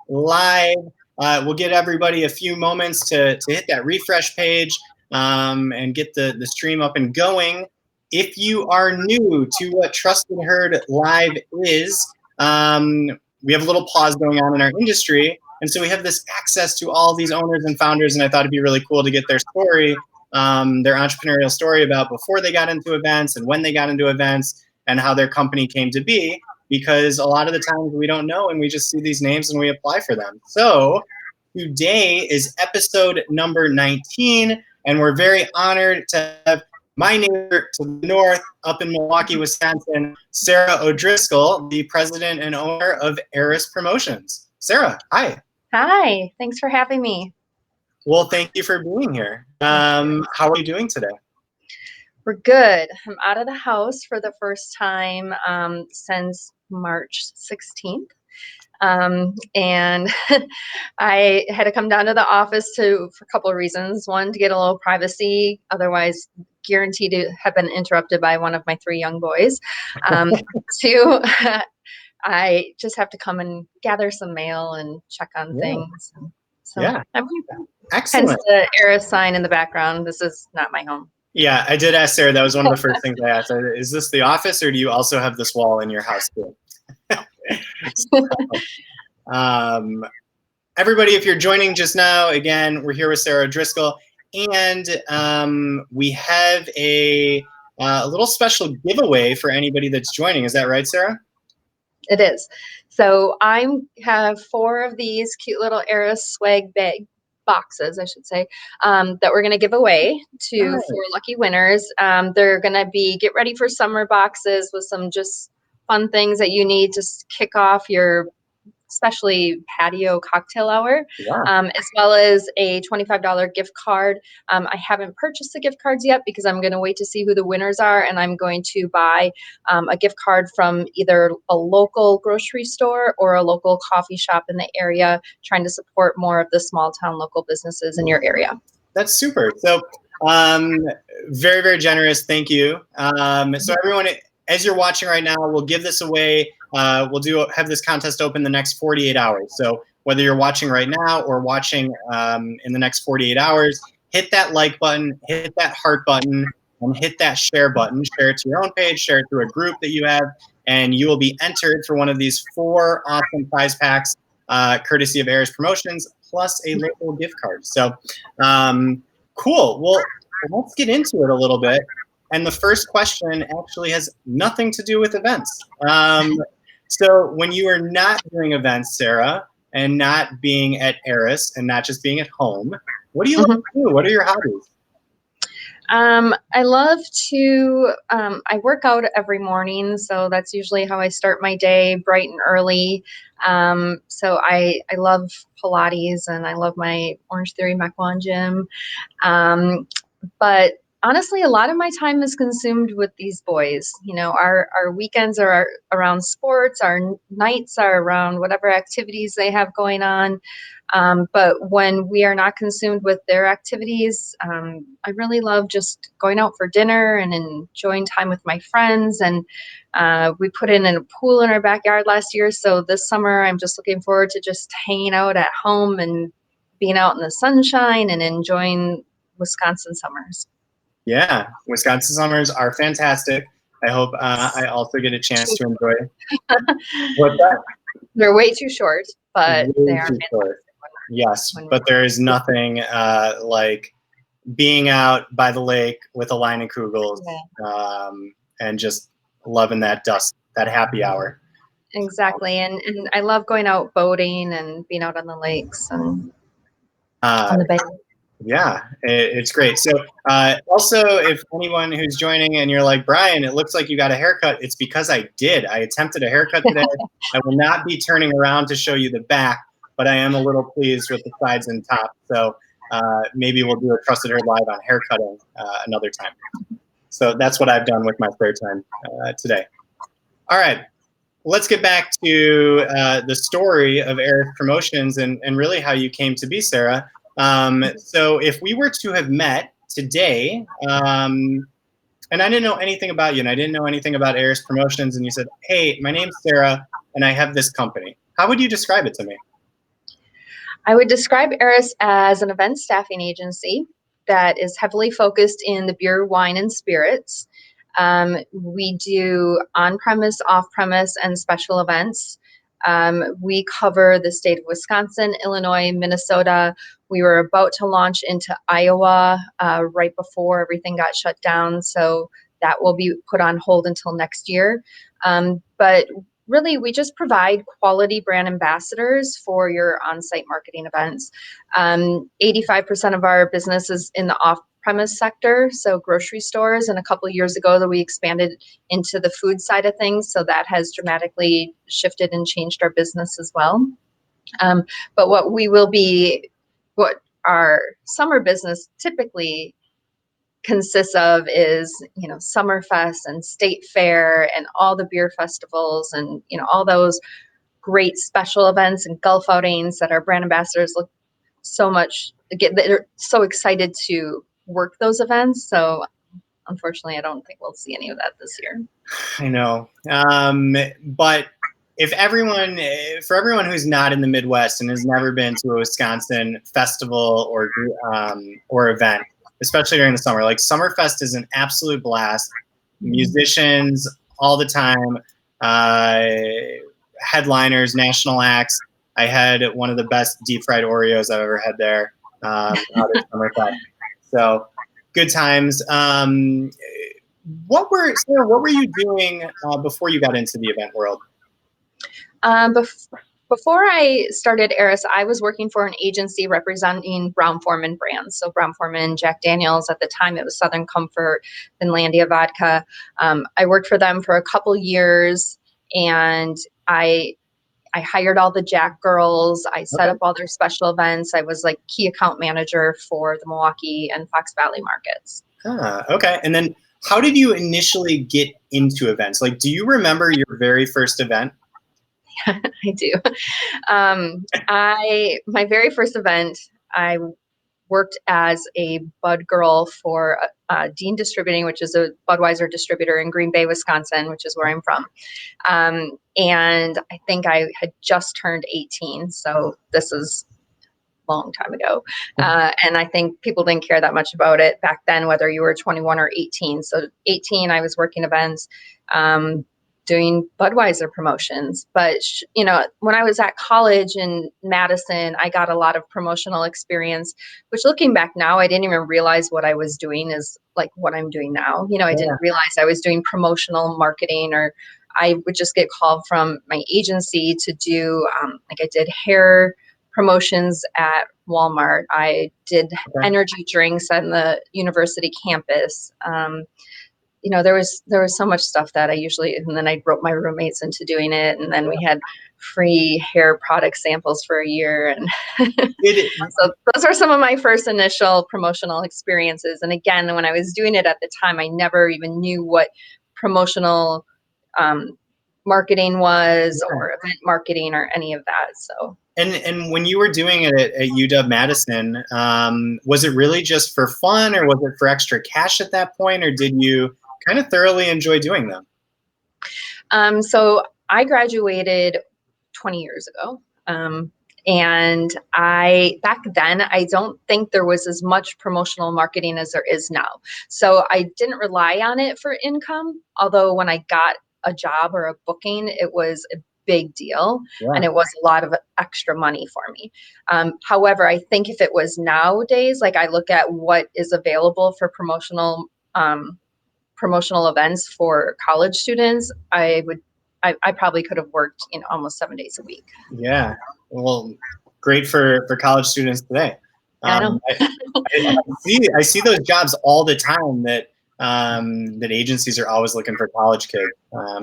live. We'll give everybody a few moments to hit that refresh page and get the stream up and going. If you are new to what Trusted Herd Live is, we have a little pause going on in our industry. And so we have this access to all these owners and founders, and I thought it'd be really cool to get their story, their entrepreneurial story about before they got into events and when they got into events and how their company came to be, because a lot of the times we don't know and we just see these names and we apply for them. So today is episode number 19, and we're very honored to have my neighbor to the north up in Milwaukee, Wisconsin, Sara O'Driscoll, the president and owner of Aras Promotions. Sara, hi. Hi, thanks for having me. Well, thank you for being here. How are you doing today? We're good. I'm out of the house for the first time since March 16th. And I had to come down to the office for a couple of reasons. One, to get a little privacy, otherwise guaranteed to have been interrupted by one of my 3 young boys. Two, I just have to come and gather some mail and check on things. So yeah, excellent. Hence the Aras sign in the background. This is not my home. Yeah, I did ask Sara. That was one of the first things I asked. Is this the office, or do you also have this wall in your house too? Everybody, if you're joining just now, again, we're here with Sara O'Driscoll, and we have a little special giveaway for anybody that's joining. Is that right, Sara? It is. So I have 4 of these cute little Aras swag bag boxes, I should say, that we're going to give away to 4 lucky winners. They're going to be get ready for summer boxes with some just fun things that you need to kick off your especially patio cocktail hour, as well as a $25 gift card. I haven't purchased the gift cards yet because I'm going to wait to see who the winners are, and I'm going to buy a gift card from either a local grocery store or a local coffee shop in the area, trying to support more of the small town local businesses in your area. That's super. So very, very generous. Thank you. So everyone, as you're watching right now, we'll give this away. We'll have this contest open the next 48 hours. So whether you're watching right now or watching in the next 48 hours, hit that like button, hit that heart button, and hit that share button. Share it to your own page, share it through a group that you have, and you will be entered for one of these 4 awesome prize packs, courtesy of Aras Promotions, plus a local gift card. So cool. Well, let's get into it a little bit. And the first question actually has nothing to do with events. So when you are not doing events, Sara, and not being at Aras and not just being at home, what do you love to do? What are your hobbies? I love to, I work out every morning, so that's usually how I start my day, bright and early. So I love Pilates, and I love my Orange Theory Mequon gym. But honestly, a lot of my time is consumed with these boys. You know, our weekends are around sports, our nights are around whatever activities they have going on. But when we are not consumed with their activities, I really love just going out for dinner and enjoying time with my friends. And we put in a pool in our backyard last year. So this summer, I'm just looking forward to just hanging out at home and being out in the sunshine and enjoying Wisconsin summers. Yeah, Wisconsin summers are fantastic. I hope I also get a chance to enjoy it. What's that? They're way too short, but they are fantastic. Yes, but there is nothing like being out by the lake with a line of Kugels and just loving that dusk, that happy hour. Exactly, and I love going out boating and being out on the lakes and on the bay. Yeah, it's great. So also, if anyone who's joining and you're like, Brian, it looks like you got a haircut, it's because I did. I attempted a haircut today. I will not be turning around to show you the back, but I am a little pleased with the sides and top. So maybe we'll do a Trusted Herd Live on haircutting another time. So that's what I've done with my spare time today. All right, let's get back to the story of Aras Promotions and really how you came to be, Sara. So if we were to have met today, and I didn't know anything about you, and I didn't know anything about Aras Promotions, and you said, hey, my name's Sara, and I have this company. How would you describe it to me? I would describe Aras as an event staffing agency that is heavily focused in the beer, wine, and spirits. We do on-premise, off-premise, and special events. We cover the state of Wisconsin, Illinois, Minnesota. We were about to launch into Iowa right before everything got shut down, so that will be put on hold until next year. But really, we just provide quality brand ambassadors for your on-site marketing events. 85% of our business is in the off-premise sector, so grocery stores. And a couple of years ago, that we expanded into the food side of things, so that has dramatically shifted and changed our business as well. But what our summer business typically consists of is, Summerfest and State Fair and all the beer festivals and, all those great special events and Gulf outings that our brand ambassadors look so much, they're so excited to work those events. So unfortunately, I don't think we'll see any of that this year. I know. But for everyone who's not in the Midwest and has never been to a Wisconsin festival or event, especially during the summer, like Summerfest is an absolute blast. Musicians all the time, headliners, national acts. I had one of the best deep fried Oreos I've ever had there out at Summerfest. So good times. What were you doing before you got into the event world? Before I started Aras, I was working for an agency representing Brown-Forman brands. So Brown-Forman, Jack Daniels, at the time it was Southern Comfort, Finlandia Vodka. I worked for them for a couple years, and I hired all the Jack girls. I set up all their special events. I was like key account manager for the Milwaukee and Fox Valley markets. Okay. And then how did you initially get into events? Like, do you remember your very first event? I do. My very first event, I worked as a Bud girl for Dean Distributing, which is a Budweiser distributor in Green Bay, Wisconsin, which is where I'm from. And I think I had just turned 18. So this is a long time ago. And I think people didn't care that much about it back then, whether you were 21 or 18. So 18, I was working events. Doing Budweiser promotions. But, when I was at college in Madison, I got a lot of promotional experience, which looking back now, I didn't even realize what I was doing is like what I'm doing now. I didn't realize I was doing promotional marketing, or I would just get called from my agency to do, like I did hair promotions at Walmart. I did energy drinks on the university campus. There was so much stuff that and then I roped my roommates into doing it, and then we had free hair product samples for a year, and so those are some of my first initial promotional experiences. And again, when I was doing it at the time, I never even knew what promotional marketing was, or event marketing, or any of that. So. And when you were doing it at UW-Madison, was it really just for fun, or was it for extra cash at that point, or did you kind of thoroughly enjoy doing them? So I graduated 20 years ago. And back then, I don't think there was as much promotional marketing as there is now. So I didn't rely on it for income, although when I got a job or a booking, it was a big deal, and it was a lot of extra money for me. However, I think if it was nowadays, like I look at what is available for promotional events for college students, I probably could have worked almost 7 days a week. Yeah, well, great for college students today. I know. I see those jobs all the time that agencies are always looking for college kids,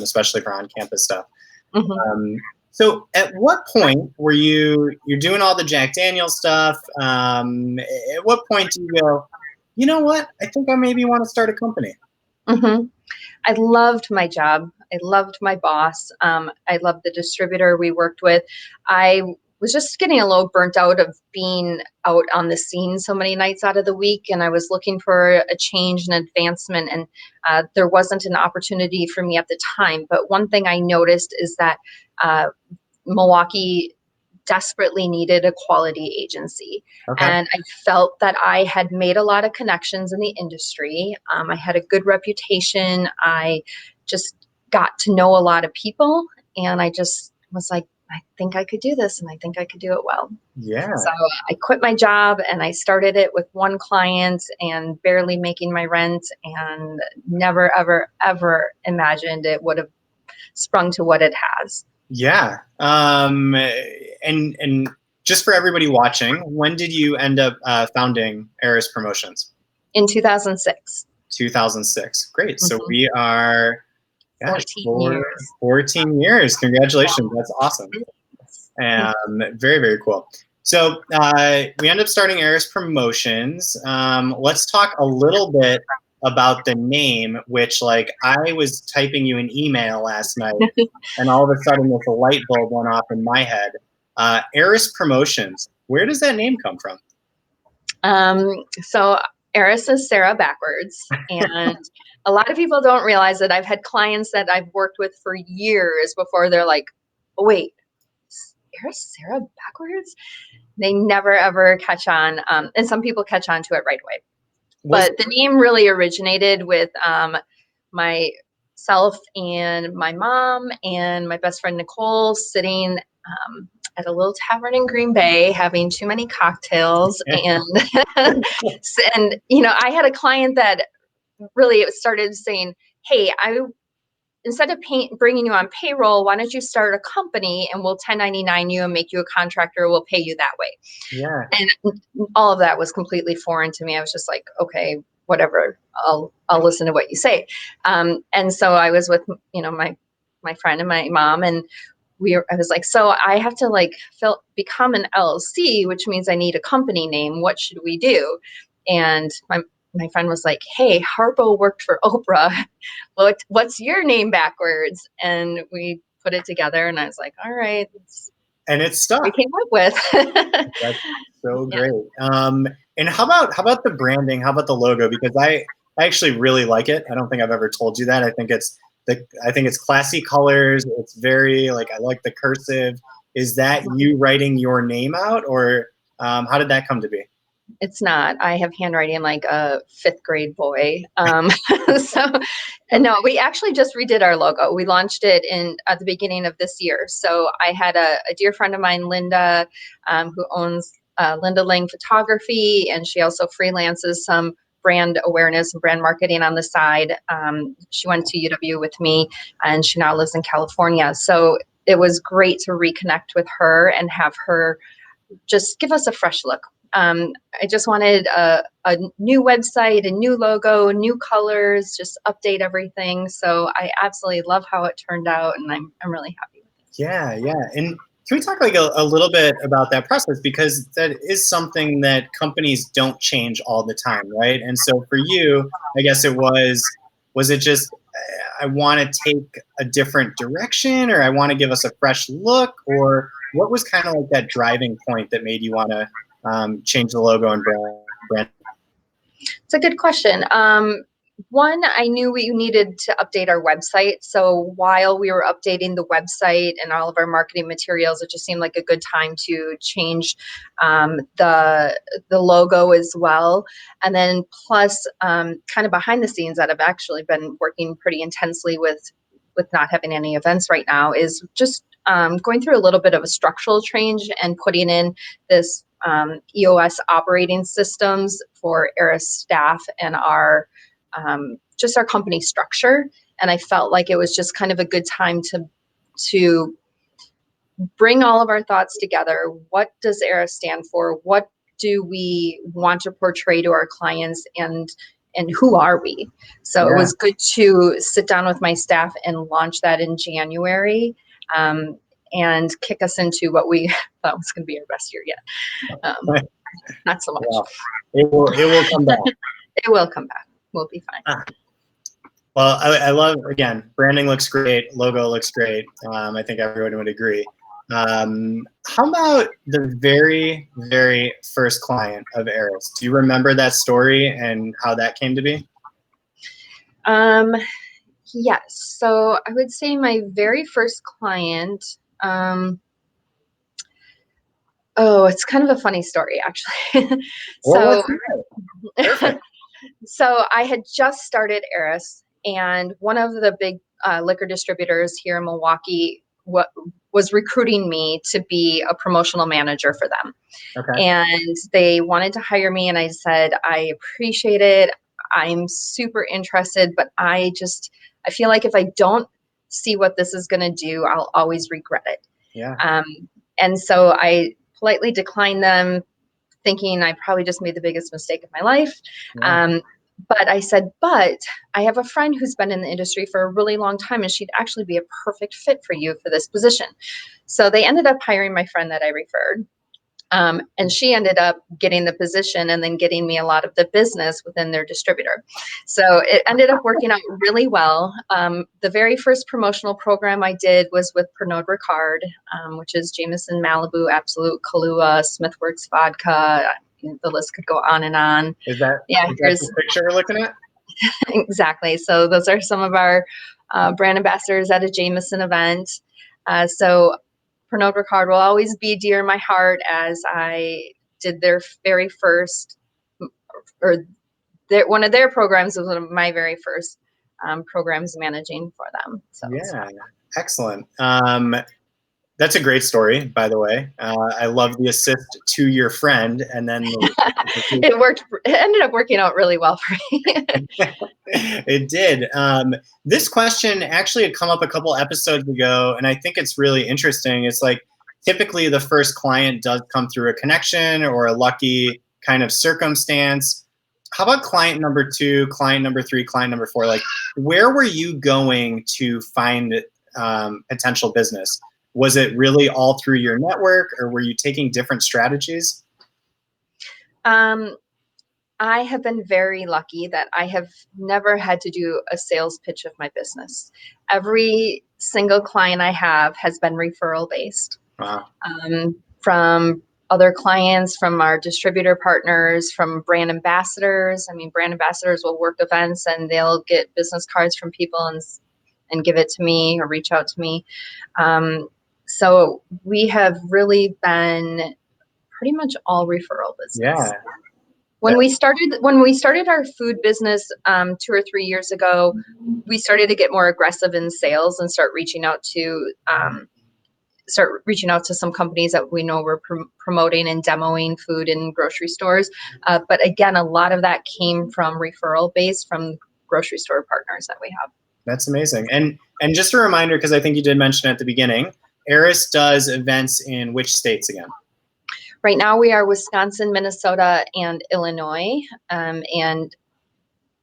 especially for on-campus stuff. Mm-hmm. So at what point were you're doing all the Jack Daniels stuff? At what point do you go, you know what, I think I maybe want to start a company? Mm-hmm. I loved my job. I loved my boss. I loved the distributor we worked with. I was just getting a little burnt out of being out on the scene so many nights out of the week, and I was looking for a change and advancement, and there wasn't an opportunity for me at the time. But one thing I noticed is that Milwaukee desperately needed a quality agency. Okay. And I felt that I had made a lot of connections in the industry. I had a good reputation. I just got to know a lot of people. And I just was like, I think I could do this and I think I could do it well. Yeah. So I quit my job and I started it with one client and barely making my rent, and never, ever, ever imagined it would have sprung to what it has. Yeah. And just for everybody watching, when did you end up founding Aras Promotions? In 2006. 2006. Great. So Mhm. we are, gosh, 14 years. 14 years. Congratulations. That's awesome. Very, very cool. So we end up starting Aras Promotions. Let's talk a little bit about the name, which like I was typing you an email last night and all of a sudden this light bulb went off in my head. Aras Promotions, where does that name come from? So Aras is Sara backwards. And a lot of people don't realize that I've had clients that I've worked with for years before they're like, oh, wait, Aras Sara backwards? They never ever catch on. And some people catch on to it right away. But the name really originated with myself and my mom and my best friend Nicole sitting at a little tavern in Green Bay having too many cocktails. And and I had a client that really started saying, hey, instead of bringing you on payroll, why don't you start a company and we'll 1099 you and make you a contractor, we'll pay you that way. Yeah. And all of that was completely foreign to me. I was just like, okay, whatever, I'll listen to what you say. And so I was with my friend and my mom, and I was like, so I have to become an LLC, which means I need a company name. What should we do? And my friend was like, hey, Harpo worked for Oprah. What's your name backwards? And we put it together, and I was like, all right. And it's stuck. We came up with. That's so great. And how about the branding? How about the logo? Because I actually really like it. I don't think I've ever told you that. I think it's classy colors. It's very I like the cursive. Is that you writing your name out, or how did that come to be? It's not. I have handwriting like a fifth grade boy. No, we actually just redid our logo. We launched it at the beginning of this year. So I had a dear friend of mine, Linda, who owns Linda Lang Photography, and she also freelances some brand awareness and brand marketing on the side. She went to UW with me, and she now lives in California. So it was great to reconnect with her and have her just give us a fresh look. I just wanted a new website, a new logo, new colors, just update everything. So I absolutely love how it turned out, and I'm really happy with it. Yeah, yeah. And can we talk a little bit about that process, because that is something that companies don't change all the time, right? And so for you, I guess was it just I want to take a different direction, or I want to give us a fresh look, or what was kind of like that driving point that made you want to change the logo and brand? It's a good question. One, I knew we needed to update our website. So while we were updating the website and all of our marketing materials, it just seemed like a good time to change the logo as well. And then plus, kind of behind the scenes that I've actually been working pretty intensely with not having any events right now, is just going through a little bit of a structural change and putting in this EOS operating systems for Aras staff and our just our company structure. And I felt like it was just kind of a good time to bring all of our thoughts together. What does Aras stand for? What do we want to portray to our clients, and who are we? So it was good to sit down with my staff and launch that in January, and kick us into what we thought was going to be our best year yet. Not so much. Wow. It will come back. It will come back. We'll be fine. Well, I love, again, branding looks great, logo looks great. I think everyone would agree. How about the very, very first client of Aras? Do you remember that story and how that came to be? Yes. So I would say my very first client, Oh, it's kind of a funny story, actually. Well, So, let's hear it. Perfect. so I had just started Aras, and one of the big liquor distributors here in Milwaukee was recruiting me to be a promotional manager for them. Okay. And they wanted to hire me, and I said, I appreciate it. I'm super interested, but I feel like if I don't see what this is going to do, I'll always regret it. Yeah. Um, and so I politely declined them, thinking I probably just made the biggest mistake of my life. Yeah. But I said, but I have a friend who's been in the industry for a really long time, and she'd actually be a perfect fit for you for this position. So they ended up hiring my friend that I referred. And she ended up getting the position and then getting me a lot of the business within their distributor. So it ended up working out really well. The very first promotional program I did was with Pernod Ricard, which is Jameson, Malibu, Absolute, Kahlua, Smithworks Vodka. The list could go on and on. Is that Yeah, here's the picture we're looking at? exactly. So those are some of our brand ambassadors at a Jameson event. So Pernod Ricard will always be dear in my heart, as I did their very first, or one of their programs was one of my very first programs managing for them. So Yeah, excellent. That's a great story, by the way. I love the assist to your friend, and then it worked. It ended up working out really well for me. it did. This question actually had come up a couple episodes ago, and I think it's really interesting. It's like typically the first client does come through a connection or a lucky kind of circumstance. How about client number 2, client number 3, client number 4? Like, where were you going to find potential business? Was it really all through your network, or were you taking different strategies? I have been very lucky that I have never had to do a sales pitch of my business. Every single client I have has been referral based, Wow. from other clients, from our distributor partners, from brand ambassadors. I mean, brand ambassadors will work events and they'll get business cards from people and give it to me or reach out to me. So we have really been pretty much all referral business. Yeah. When we started our food business 2 or 3 years ago, we started to get more aggressive in sales and start reaching out to some companies that we know were promoting and demoing food in grocery stores. But again, a lot of that came from referral base from grocery store partners that we have. That's amazing. And just a reminder, because I think you did mention at the beginning, Aras does events in which states again? Right now we are Wisconsin, Minnesota, and Illinois. And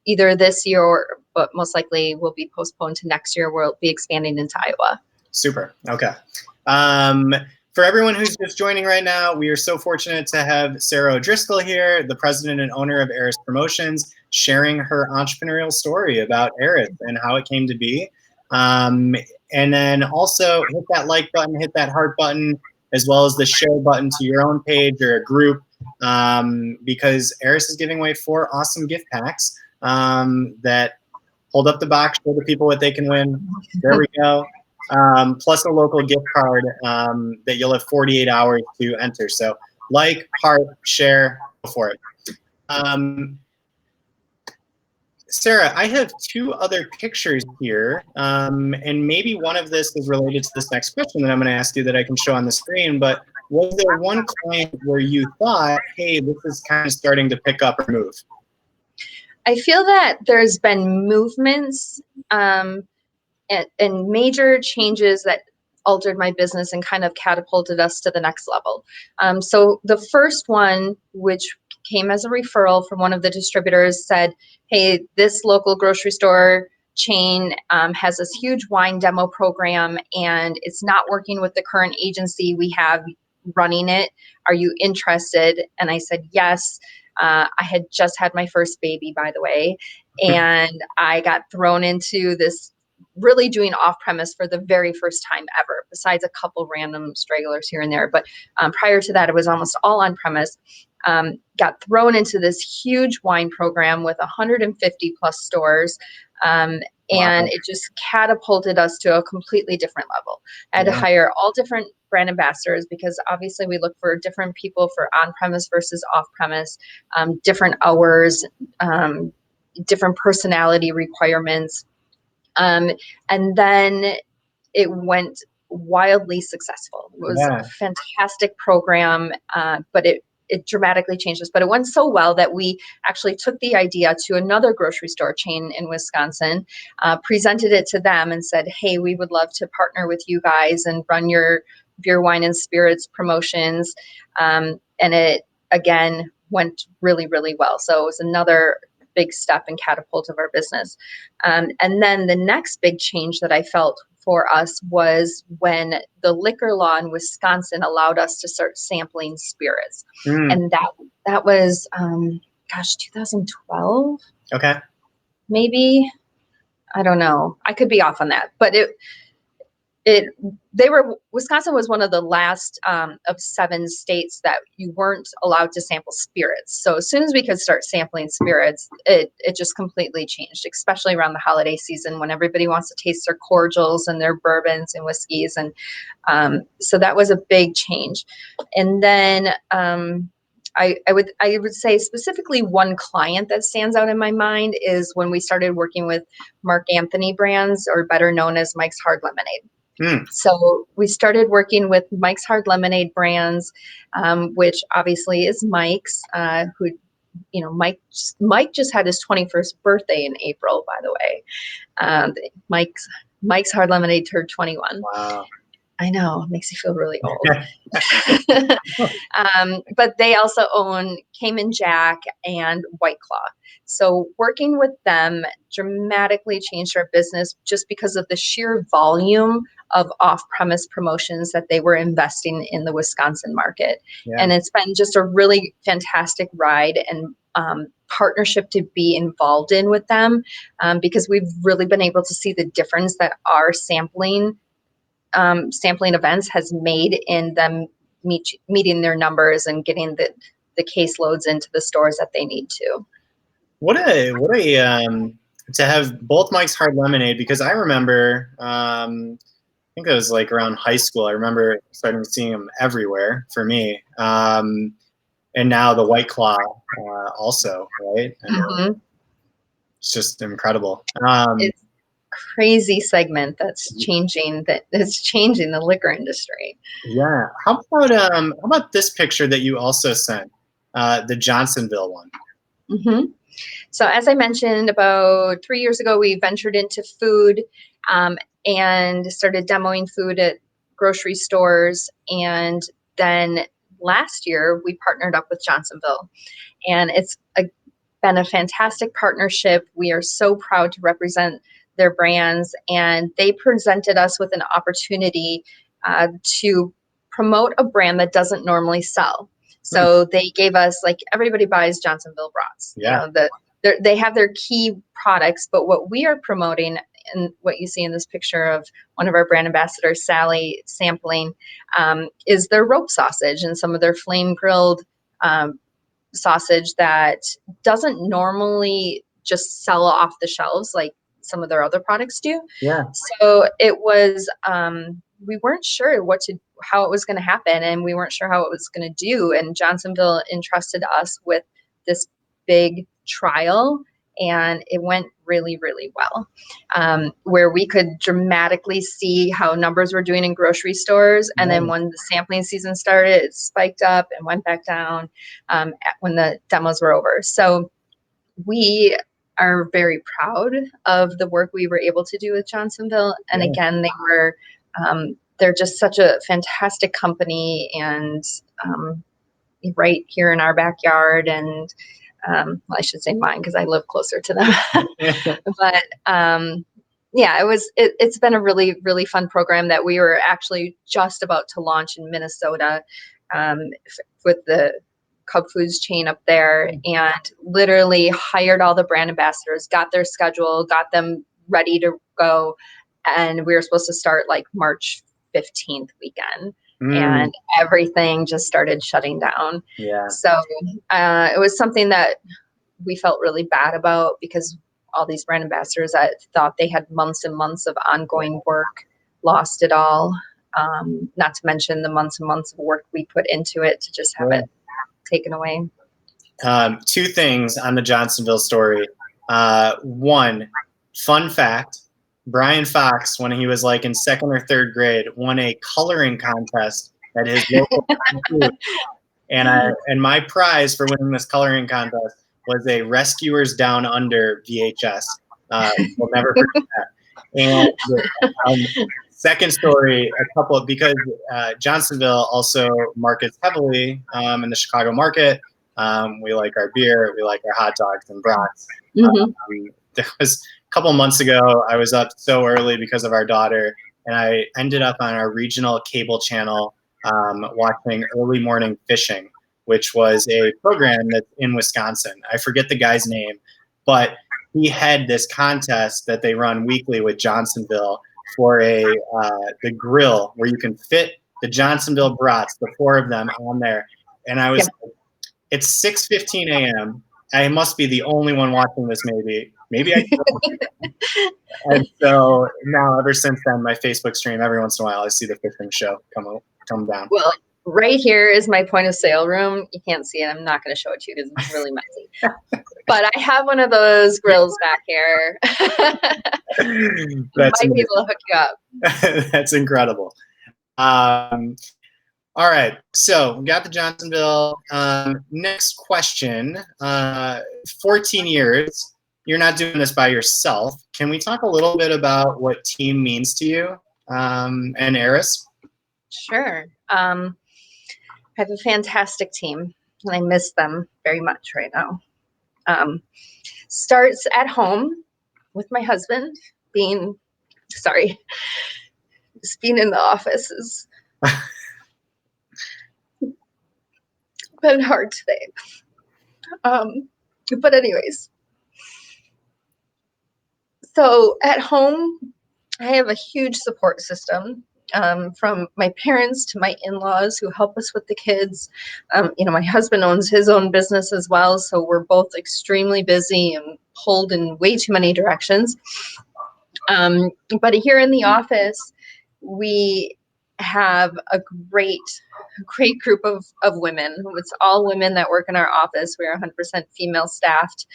either this year but most likely will be postponed to next year. We'll be expanding into Iowa. Super. Okay. For everyone who's just joining right now, we are so fortunate to have Sara O'Driscoll here, the president and owner of Aras Promotions, sharing her entrepreneurial story about Aras and how it came to be. And then also hit that like button, hit that heart button, as well as the share button to your own page or a group, because Aras is giving away 4 awesome gift packs that hold up the box, show the people what they can win. There we go. Plus a local gift card that you'll have 48 hours to enter. So like, heart, share, go for it. Sara, I have 2 other pictures here, and maybe one of this is related to this next question that I'm going to ask you that I can show on the screen, but was there one client where you thought, hey, this is kind of starting to pick up or move? I feel that there's been movements and major changes that altered my business and kind of catapulted us to the next level. So the first one, which came as a referral from one of the distributors, said, hey, this local grocery store chain has this huge wine demo program and it's not working with the current agency we have running it. Are you interested? And I said, yes. I had just had my first baby, by the way, and I got thrown into this really doing off-premise for the very first time ever, besides a couple random stragglers here and there. But prior to that, it was almost all on-premise. Got thrown into this huge wine program with 150 plus stores. And it just catapulted us to a completely different level. I had to hire all different brand ambassadors, because obviously we look for different people for on-premise versus off-premise, different hours, different personality requirements. And then it went wildly successful. It was a fantastic program, but it dramatically changed us. But it went so well that we actually took the idea to another grocery store chain in Wisconsin, presented it to them and said, hey, we would love to partner with you guys and run your beer, wine, and spirits promotions. And it, again, went really, really well. So it was another big step and catapult of our business. And then the next big change that I felt for us was when the liquor law in Wisconsin allowed us to start sampling spirits. And that was, 2012. Okay. Maybe. I don't know. I could be off on that, but Wisconsin was one of the last of 7 states that you weren't allowed to sample spirits. So as soon as we could start sampling spirits, it just completely changed, especially around the holiday season when everybody wants to taste their cordials and their bourbons and whiskeys. And so that was a big change. And then I would say specifically one client that stands out in my mind is when we started working with Mark Anthony brands, or better known as Mike's Hard Lemonade. So we started working with Mike's Hard Lemonade brands, which obviously is Mike's, who, Mike just had his 21st birthday in April, by the way. Mike's Hard Lemonade turned 21. Wow. I know, it makes you feel really old. But they also own Cayman Jack and White Claw. So working with them dramatically changed our business just because of the sheer volume of off-premise promotions that they were investing in the Wisconsin market. Yeah. And it's been just a really fantastic ride and partnership to be involved in with them, because we've really been able to see the difference that our sampling events has made in them meeting their numbers and getting the caseloads into the stores that they need to. What a to have both Mike's Hard Lemonade, because I remember, I think it was like around high school. I remember starting seeing them everywhere for me. And now the White Claw also, right? Mm-hmm. It's just incredible. It's crazy segment that's changing the liquor industry. Yeah. How about this picture that you also sent, the Johnsonville one? Mm-hmm. So as I mentioned, about 3 years ago, we ventured into food and started demoing food at grocery stores. And then last year, we partnered up with Johnsonville. And it's been a fantastic partnership. We are so proud to represent their brands. And they presented us with an opportunity to promote a brand that doesn't normally sell. So they gave us, like, everybody buys Johnsonville brats. Yeah. They have their key products, but what we are promoting, and what you see in this picture of one of our brand ambassadors, Sally, sampling, is their rope sausage and some of their flame grilled sausage that doesn't normally just sell off the shelves like some of their other products do. Yeah. So it was, we weren't sure how it was going to happen, and we weren't sure how it was going to do. And Johnsonville entrusted us with this big trial, and it went really, really well, where we could dramatically see how numbers were doing in grocery stores. And then when the sampling season started, it spiked up and went back down when the demos were over. So we are very proud of the work we were able to do with Johnsonville. And again, they're just such a fantastic company, and right here in our backyard. And well, I should say mine, because I live closer to them. But yeah, it's been a really, really fun program that we were actually just about to launch in Minnesota with the Cub Foods chain up there, and literally hired all the brand ambassadors, got their schedule, got them ready to go. And we were supposed to start like March 15th weekend. And everything just started shutting down. Yeah. So it was something that we felt really bad about, because all these brand ambassadors that thought they had months and months of ongoing work lost it all. Not to mention the months and months of work we put into it to just have it taken away. Two things on the Johnsonville story. One, fun fact, Brian Fox, when he was like in second or third grade, won a coloring contest at his local school. And my prize for winning this coloring contest was a Rescuers Down Under VHS. We'll never forget that. And second story, because Johnsonville also markets heavily in the Chicago market. We like our beer, we like our hot dogs and brats. There was a couple months ago, I was up so early because of our daughter, and I ended up on our regional cable channel watching Early Morning Fishing, which was a program that's in Wisconsin. I forget the guy's name, but he had this contest that they run weekly with Johnsonville for the grill where you can fit the Johnsonville brats, the 4 of them on there. And I was, it's 6:15 a.m. I must be the only one watching this, maybe I can. And so now, ever since then, my Facebook stream, every once in a while, I see the fishing show come down. Well, right here is my point of sale room. You can't see it. I'm not going to show it to you because it's really messy. But I have one of those grills back here. Might be able to hook you up. That's incredible. All right, so we got the Johnsonville. Next question. 14 years. You're not doing this by yourself. Can we talk a little bit about what team means to you and Aras? Sure. I have a fantastic team, and I miss them very much right now. Starts at home with my husband being in the office is been hard today. But anyways, so at home, I have a huge support system. From my parents to my in-laws who help us with the kids. My husband owns his own business as well, so we're both extremely busy and pulled in way too many directions. But here in the office, we have a great group of women. It's all women that work in our office. We're 100% female staffed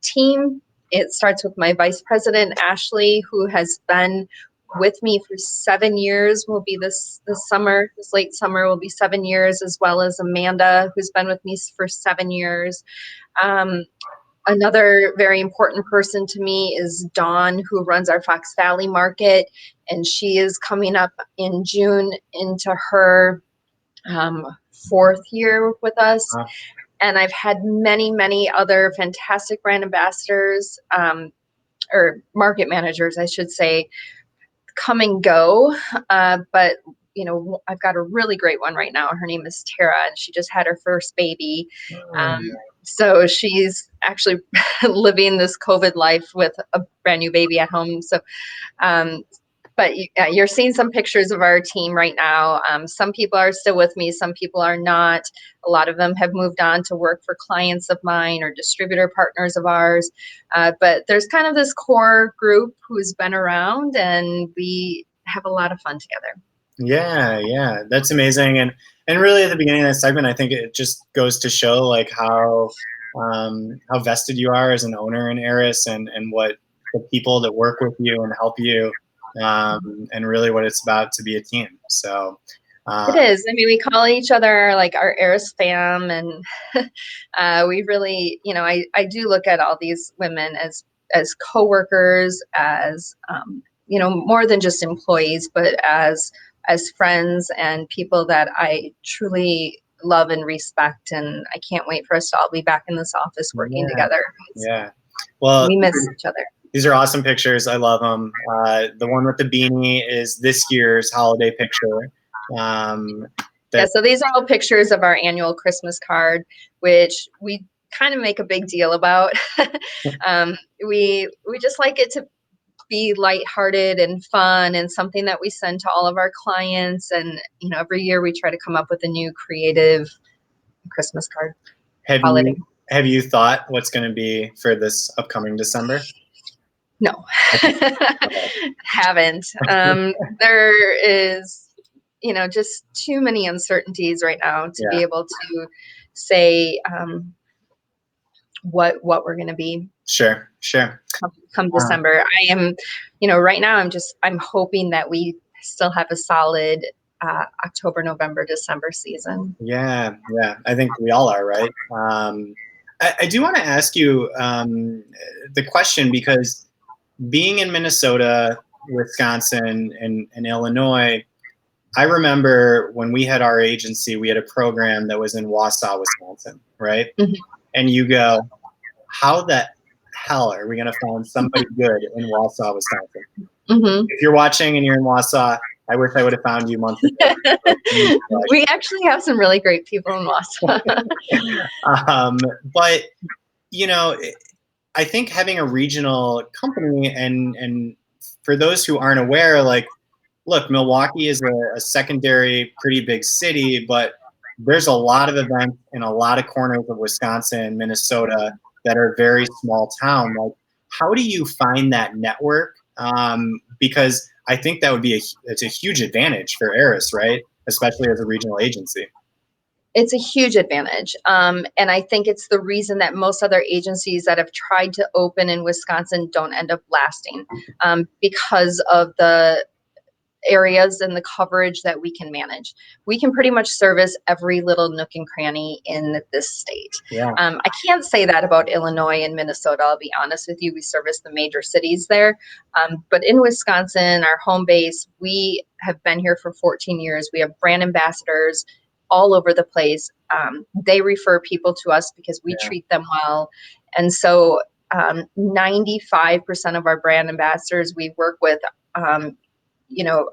team. It starts with my vice president, Ashley, who has been with me for 7 years. Will be this late summer will be 7 years, as well as Amanda, who's been with me for 7 years. Another very important person to me is Dawn, who runs our Fox Valley market, and she is coming up in June into her 4th year with us. Wow. And I've had many other fantastic brand ambassadors, or market managers, I should say, come and go, but I've got a really great one right now. Her name is Sara, and she just had her first baby. So she's actually living this COVID life with a brand new baby at home. So, but you're seeing some pictures of our team right now. Some people are still with me, some people are not. A lot of them have moved on to work for clients of mine or distributor partners of ours. But there's kind of this core group who's been around, and we have a lot of fun together. Yeah, that's amazing. And really at the beginning of the segment, I think it just goes to show like how vested you are as an owner in Aras, and what the people that work with you and help you, and really what it's about to be a team. So it is. I mean, we call each other like our Aras fam, and we really, I do look at all these women as coworkers, as more than just employees, but as friends and people that I truly love and respect. And I can't wait for us to all be back in this office working together. Yeah. Well, we miss each other. These are awesome pictures. I love them. The one with the beanie is this year's holiday picture. So these are all pictures of our annual Christmas card, which we kind of make a big deal about. We just like it to be lighthearted and fun, and something that we send to all of our clients. And every year we try to come up with a new creative Christmas card. Have you thought what's going to be for this upcoming December? No, haven't. There is, just too many uncertainties right now to be able to say what we're going to be. Sure. Come December. I am, right now I'm hoping that we still have a solid October, November, December season. Yeah. I think we all are, right? I do want to ask you the question, because being in Minnesota, Wisconsin, and Illinois, I remember when we had our agency, we had a program that was in Wausau, Wisconsin, right? Mm-hmm. And you go, how the hell are we going to find somebody good in Wausau, Wisconsin? Mm-hmm. If you're watching and you're in Wausau, I wish I would have found you months ago. We actually have some really great people in Wausau. But, I think having a regional company, and for those who aren't aware, like, look, Milwaukee is a secondary, pretty big city, but there's a lot of events in a lot of corners of Wisconsin, Minnesota that are very small town. Like, how do you find that network? Because I think that would be it's a huge advantage for Aras, right? Especially as a regional agency. It's a huge advantage. And I think it's the reason that most other agencies that have tried to open in Wisconsin don't end up lasting, because of the areas and the coverage that we can manage. We can pretty much service every little nook and cranny in this state. Yeah. I can't say that about Illinois and Minnesota. I'll be honest with you. We service the major cities there. But in Wisconsin, our home base, we have been here for 14 years. We have brand ambassadors all over the place. They refer people to us because we treat them well. And so 95% of our brand ambassadors we work with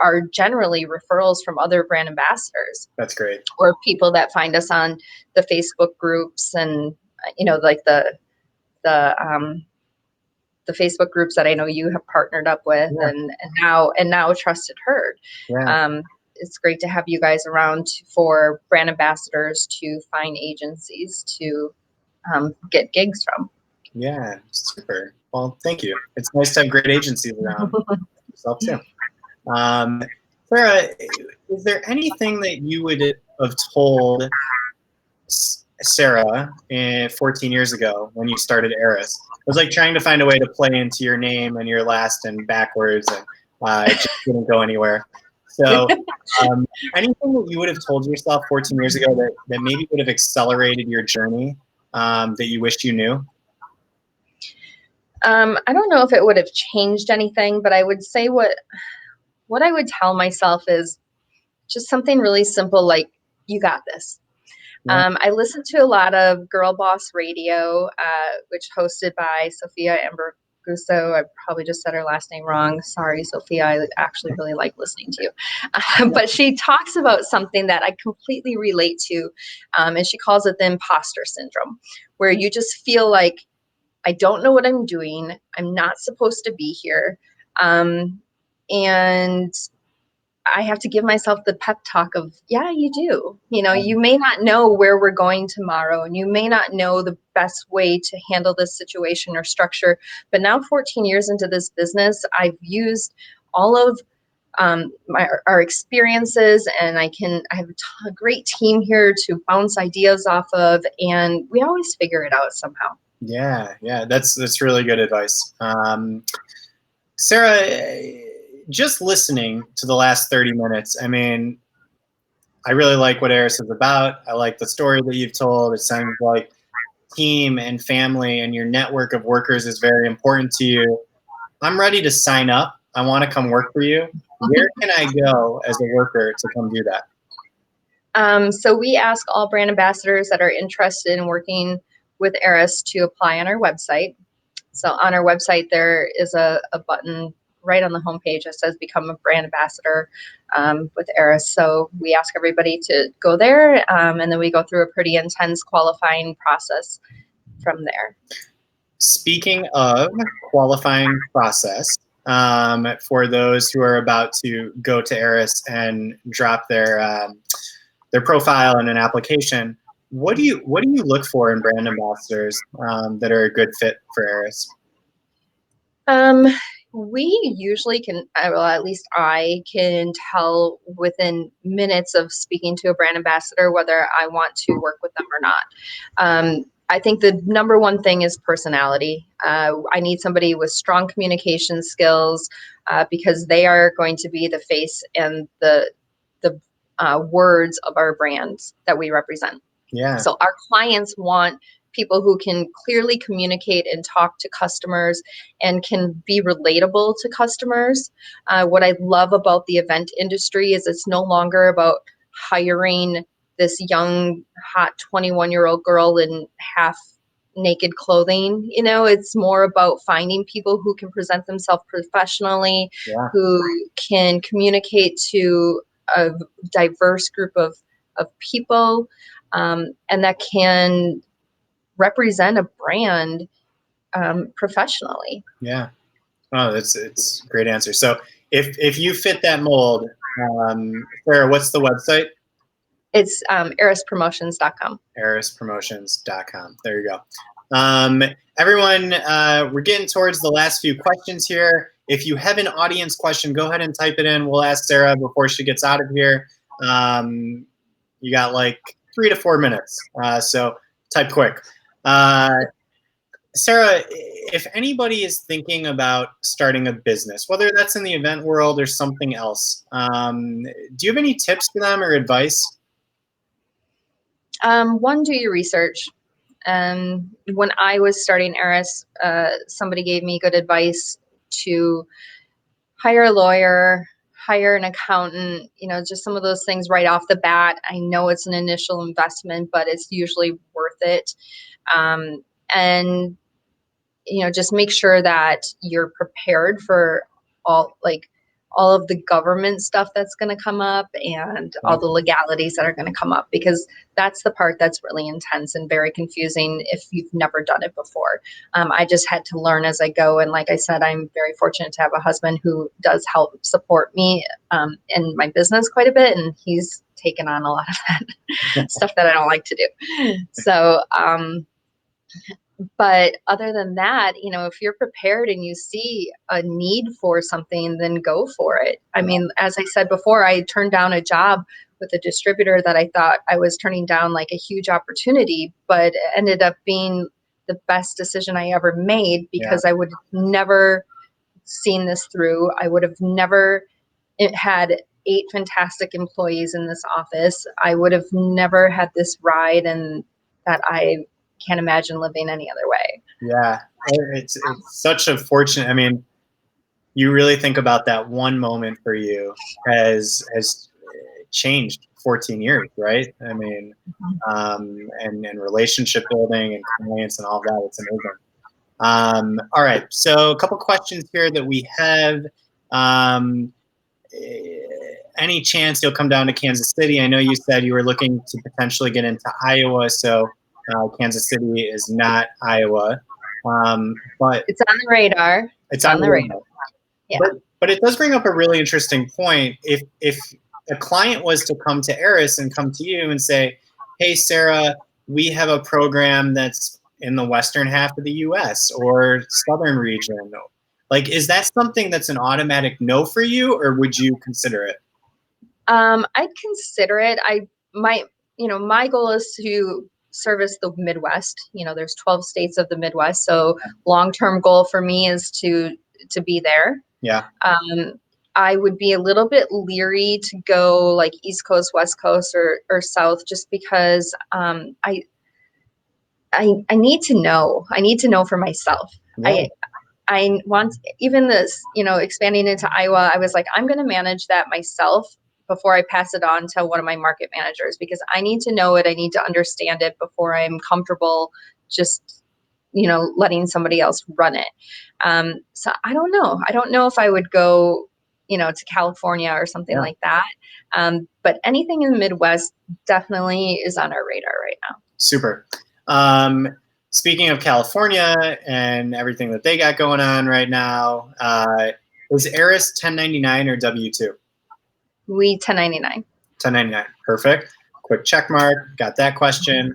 are generally referrals from other brand ambassadors. That's great. Or people that find us on the Facebook groups, and like the Facebook groups that I know you have partnered up with, and now Trusted Herd. Yeah. It's great to have you guys around for brand ambassadors to find agencies to get gigs from. Yeah, super. Well, thank you. It's nice to have great agencies around yourself too. Sara, is there anything that you would have told Sara 14 years ago when you started Aras? It was like trying to find a way to play into your name and your last and backwards, and it just didn't go anywhere. So anything that you would have told yourself 14 years ago that maybe would have accelerated your journey that you wished you knew? I don't know if it would have changed anything, but I would say what I would tell myself is just something really simple, like, you got this. Yeah. I listened to a lot of Girl Boss Radio, which hosted by Sophia Amberguso. I probably just said her last name wrong. Sorry, Sophia. I actually really like listening to you. But she talks about something that I completely relate to, and she calls it the imposter syndrome, where you just feel like, I don't know what I'm doing. I'm not supposed to be here. And I have to give myself the pep talk of, yeah, you do. You may not know where we're going tomorrow, and you may not know the best way to handle this situation or structure. But now, 14 years into this business, I've used all of our experiences, and I have a great team here to bounce ideas off of, and we always figure it out somehow. Yeah, that's really good advice. Sara, just listening to the last 30 minutes, I mean, I really like what Aras is about. I like the story that you've told. It sounds like team and family and your network of workers is very important to you. I'm ready to sign up. I want to come work for you. Where can I go as a worker to come do that? So we ask all brand ambassadors that are interested in working with Aras to apply on our website. So on our website, there is a button right on the homepage that says become a brand ambassador with Aras. So we ask everybody to go there, and then we go through a pretty intense qualifying process from there. Speaking of qualifying process, for those who are about to go to Aras and drop their profile in an application, what do you look for in brand ambassadors that are a good fit for Aras? Um, we usually can, well, at least I can tell within minutes of speaking to a brand ambassador whether I want to work with them or not. I think the number one thing is personality. I need somebody with strong communication skills because they are going to be the face and the words of our brands that we represent. Yeah. So our clients want people who can clearly communicate and talk to customers and can be relatable to customers. What I love about the event industry is it's no longer about hiring this young, hot 21-year-old girl in half naked clothing. You know, it's more about finding people who can present themselves professionally, Yeah. who can communicate to a diverse group of people, and that can represent a brand professionally. Yeah. Oh, it's a great answer. So if you fit that mold, Sarah, what's the website? It's araspromotions.com. Araspromotions.com. There you go. Everyone, we're getting towards the last few questions here. If you have an audience question, go ahead and type it in. We'll ask Sarah before she gets out of here. You got like 3 to 4 minutes, so type quick. Sarah, if anybody is thinking about starting a business, whether that's in the event world or something else, do you have any tips for them or advice? One, do your research. When I was starting Aras, somebody gave me good advice to hire a lawyer, hire an accountant, you know, just some of those things right off the bat. I know it's an initial investment, but it's usually worth it. And you know, just make sure that you're prepared for all of the government stuff that's going to come up and all the legalities that are going to come up, because that's the part that's really intense and very confusing if you've never done it before. I just had to learn as I go. And like I said, I'm very fortunate to have a husband who does help support me in my business quite a bit. And he's taken on a lot of that stuff that I don't like to do. So, but other than that, you know, if you're prepared and you see a need for something, then go for it. I mean, as I said before, I turned down a job with a distributor that I thought I was turning down like a huge opportunity, but it ended up being the best decision I ever made because I would have never seen this through. I would have never had 8 fantastic employees in this office. I would have never had this ride, and that I can't imagine living any other way. Yeah, it's such a fortunate. I mean, you really think about that one moment for you has changed 14 years, right? I mean, and relationship building and clients and all that. It's amazing. All right, so a couple questions here that we have. Any chance you'll come down to Kansas City? I know you said you were looking to potentially get into Iowa, so Kansas City is not Iowa, but it's on the radar. It's on the radar. Yeah. But it does bring up a really interesting point. If a client was to come to Aras and come to you and say, "Hey, Sarah, we have a program that's in the western half of the U.S. or southern region," like, is that something that's an automatic no for you, or would you consider it? I'd consider it. My goal is to service the Midwest. You know, there's 12 states of the Midwest, so long-term goal for me is to be there. Yeah. I would be a little bit leery to go like East Coast, West Coast, or South, just because I need to know. I need to know for myself. Yeah. I want, even this, you know, expanding into Iowa, I was like, I'm going to manage that myself before I pass it on to one of my market managers, because I need to know it. I need to understand it before I'm comfortable just, you know, letting somebody else run it. So I don't know. I don't know if I would go, you know, to California or something like that. But anything in the Midwest definitely is on our radar right now. Super. Speaking of California and everything that they got going on right now, is Aras 1099 or W-2? We 1099. 1099. Perfect. Quick check mark. Got that question.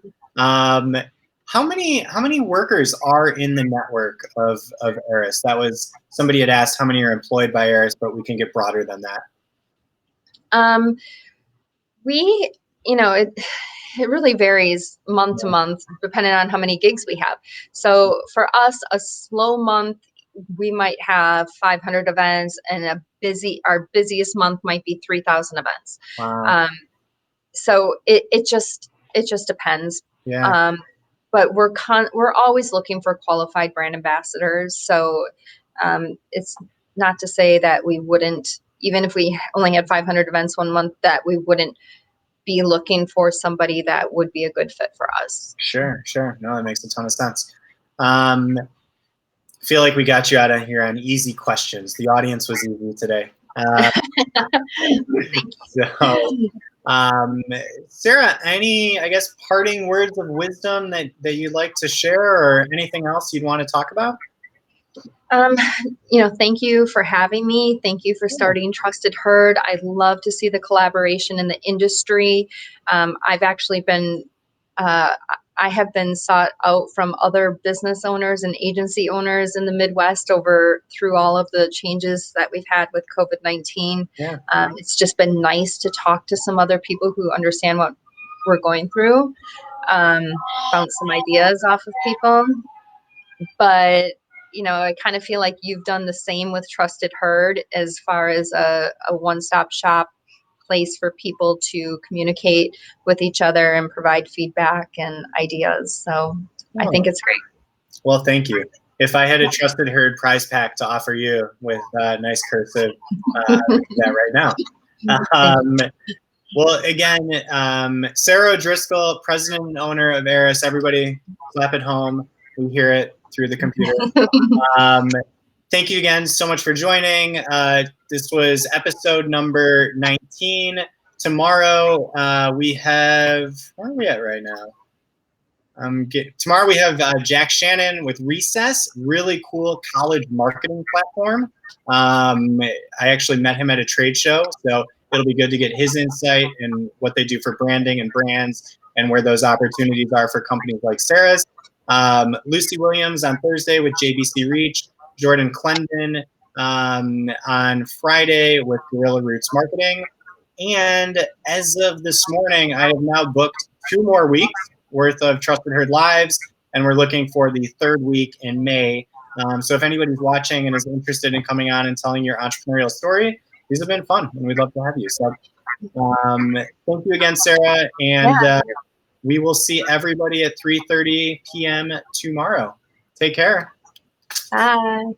How many workers are in the network of Aras? That was, somebody had asked how many are employed by Aras, but we can get broader than that. We, it really varies month to month, depending on how many gigs we have. So for us, a slow month, we might have 500 events, and our busiest month might be 3,000 events. Wow. So it just depends. Yeah. But we're always looking for qualified brand ambassadors. So it's not to say that we wouldn't, even if we only had 500 events one month, that we wouldn't be looking for somebody that would be a good fit for us. Sure. No, that makes a ton of sense. Feel like we got you out of here on easy questions. The audience was easy today. Sara, any, I guess, parting words of wisdom that you'd like to share, or anything else you'd want to talk about? Thank you for having me. Thank you for starting Trusted Herd. I love to see the collaboration in the industry. I've actually been, I have been sought out from other business owners and agency owners in the Midwest through all of the changes that we've had with COVID-19. Yeah. It's just been nice to talk to some other people who understand what we're going through. Bounce some ideas off of people. But I kind of feel like you've done the same with Trusted Herd, as far as a one-stop shop place for people to communicate with each other and provide feedback and ideas. So I think it's great. Well, thank you. If I had a Trusted Herd prize pack to offer you with nice cursive, that right now. Well, again, Sara O'Driscoll, president and owner of Aras. Everybody clap at home. We hear it through the computer. Thank you again so much for joining. This was episode number 19. Tomorrow we have, where are we at right now? Tomorrow we have Jack Shannon with Recess, really cool college marketing platform. I actually met him at a trade show, so it'll be good to get his insight and what they do for branding and brands, and where those opportunities are for companies like Sara's. Lucy Williams on Thursday with JBC Reach, Jordan Clendon on Friday with Guerrilla Roots Marketing. And as of this morning, I have now booked 2 more weeks worth of Trusted Herd Lives, and we're looking for the 3rd week in May. So if anybody's watching and is interested in coming on and telling your entrepreneurial story, these have been fun, and we'd love to have you. So thank you again, Sara, and we will see everybody at 3:30 p.m. tomorrow. Take care. Bye.